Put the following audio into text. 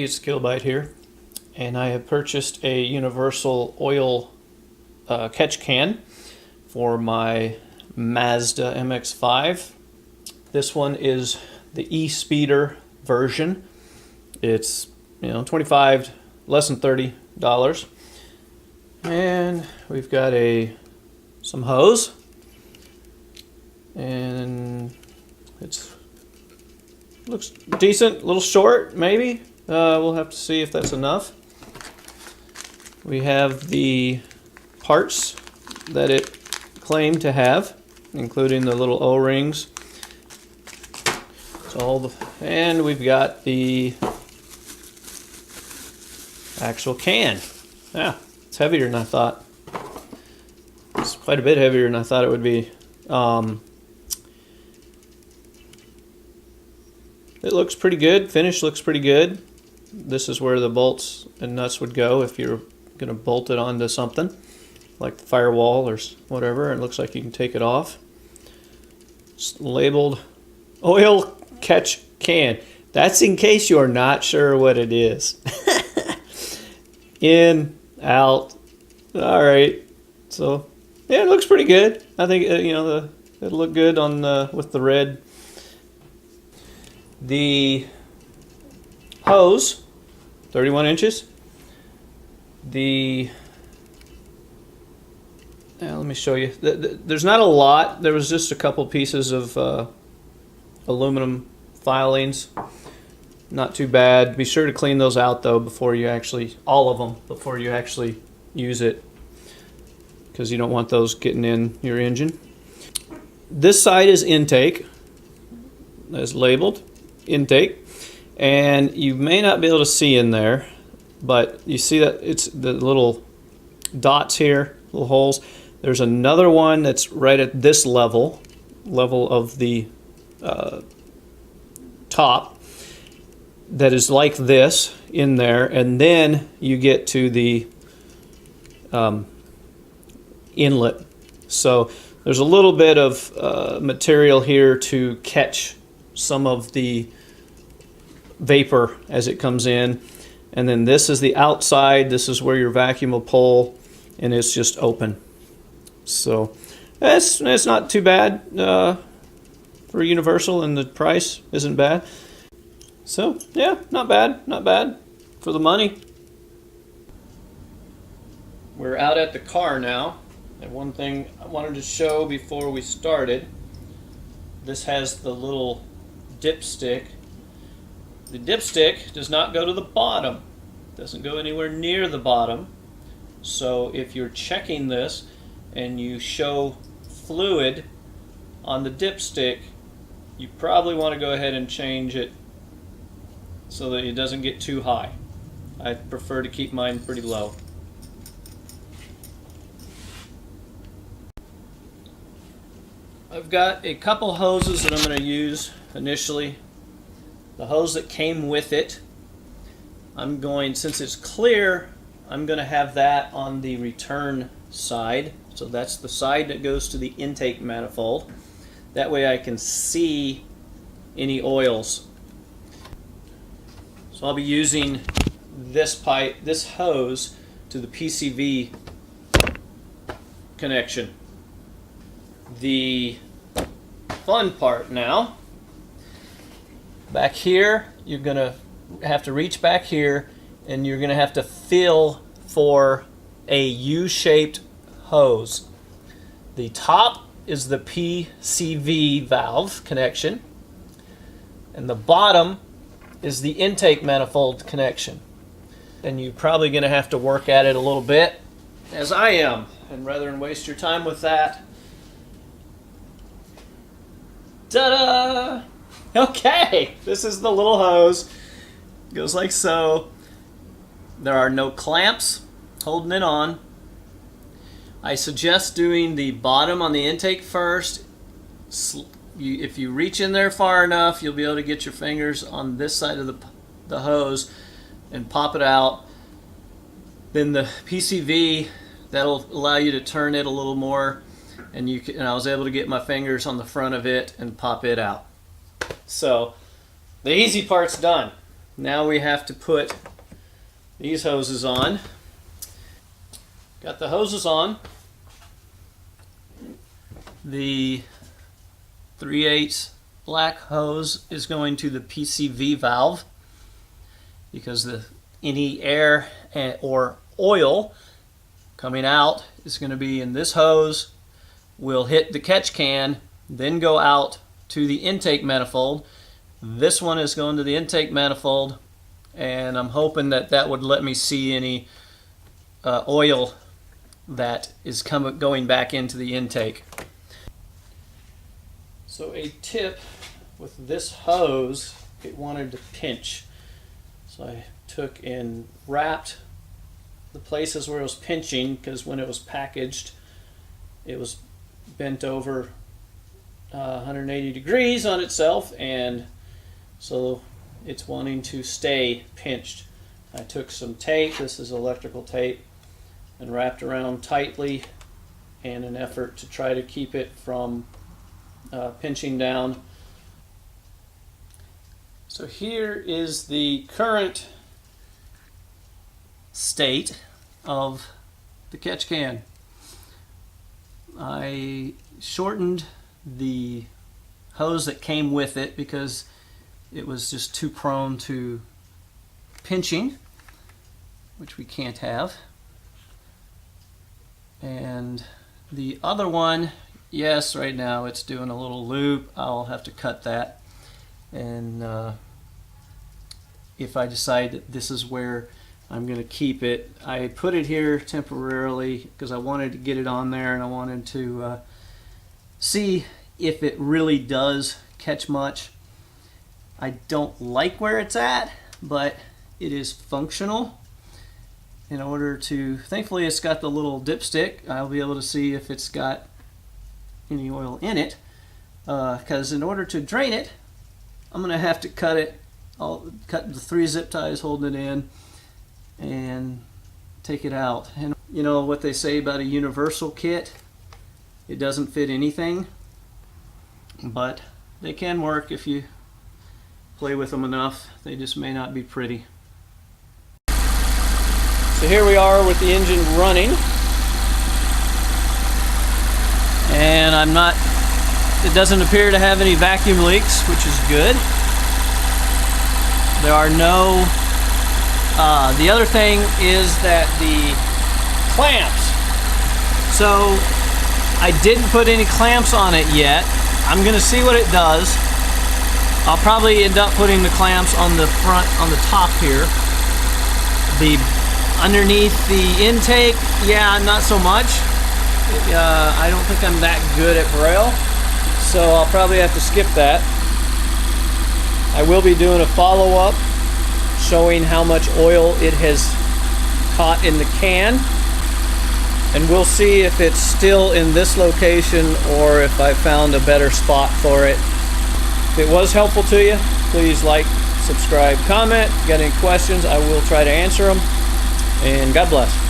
it's Kilbyte here, and I have purchased a universal oil catch can for my Mazda MX-5. This one is the Espeeder version. It's 25, less than $30, and we've got some hose, and it looks decent, a little short maybe. We'll have to see if that's enough. We have the parts that it claimed to have, including the little O-rings. And we've got the actual can. Yeah, it's heavier than I thought. It's quite a bit heavier than I thought it would be. It looks pretty good. Finish looks pretty good. This is where the bolts and nuts would go if you're going to bolt it onto something like the firewall or whatever. It looks like you can take it off. It's labeled oil catch can. That's in case you're not sure what it is. In, out. All right. So yeah, it looks pretty good. I think it'll look good on with the red. The hose, 31 inches. Let me show you. There's not a lot. There was just a couple pieces of aluminum filings. Not too bad. Be sure to clean those out though before you all of them, before you actually use it, because you don't want those getting in your engine. This side is intake, as labeled. Intake, and you may not be able to see in there, but you see that it's the little dots here, little holes. There's another one that's right at this level of the top, that is like this in there, and then you get to the inlet. So there's a little bit of material here to catch some of the vapor as it comes in, and then this is the outside. This is where your vacuum will pull, and it's just open. So it's not too bad for universal, and the price isn't bad. So yeah, not bad for the money. We're out at the car now, and one thing I wanted to show before we started, this has the little dipstick. The dipstick does not go to the bottom. It doesn't go anywhere near the bottom. So if you're checking this and you show fluid on the dipstick, you probably want to go ahead and change it so that it doesn't get too high. I prefer to keep mine pretty low. I've got a couple hoses that I'm going to use initially. The hose that came with it, since it's clear, I'm going to have that on the return side. So that's the side that goes to the intake manifold. That way I can see any oils. So I'll be using this hose to the PCV connection. The fun part now, back here, you're going to have to reach back here, and you're going to have to feel for a U-shaped hose. The top is the PCV valve connection, and the bottom is the intake manifold connection. And you're probably going to have to work at it a little bit, as I am. And rather than waste your time with that, ta-da! Okay, this is the little hose. It goes like so. There are no clamps holding it on. I suggest doing the bottom on the intake first. If you reach in there far enough, you'll be able to get your fingers on this side of the hose and pop it out. Then the PCV, that'll allow you to turn it a little more, and I was able to get my fingers on the front of it and pop it out. So the easy part's done. Now we have to put these hoses on. Got the hoses on. The 3/8 black hose is going to the PCV valve because any air or oil coming out is going to be in this hose, will hit the catch can, then go out to the intake manifold. This one is going to the intake manifold, and I'm hoping that that would let me see any oil that is going back into the intake. So a tip with this hose, it wanted to pinch. So I took and wrapped the places where it was pinching, because when it was packaged, it was bent over 180 degrees on itself, and so it's wanting to stay pinched. I took some tape, this is electrical tape, and wrapped around tightly in an effort to try to keep it from pinching down. So here is the current state of the catch can. I shortened the hose that came with it because it was just too prone to pinching, which we can't have. And the other one, yes, right now it's doing a little loop. I'll have to cut that. And if I decide that this is where I'm going to keep it, I put it here temporarily because I wanted to get it on there, and I wanted to see if it really does catch much. I don't like where it's at, but it is functional. In order to, thankfully it's got the little dipstick. I'll be able to see if it's got any oil in it, because in order to drain it, I'm going to have to cut it. I'll cut the 3 zip ties holding it in and take it out. And you know what they say about a universal kit, it doesn't fit anything, but they can work if you play with them enough. They just may not be pretty. So here we are with the engine running, and it doesn't appear to have any vacuum leaks, which is good. There are no, the other thing is that the clamps, so I didn't put any clamps on it yet. I'm gonna see what it does. I'll probably end up putting the clamps on the front, on the top here. Underneath the intake, yeah, not so much. I don't think I'm that good at Braille, so I'll probably have to skip that. I will be doing a follow-up showing how much oil it has caught in the can, and we'll see if it's still in this location or if I found a better spot for it. If it was helpful to you, please like, subscribe, comment. Got any questions, I will try to answer them. And God bless.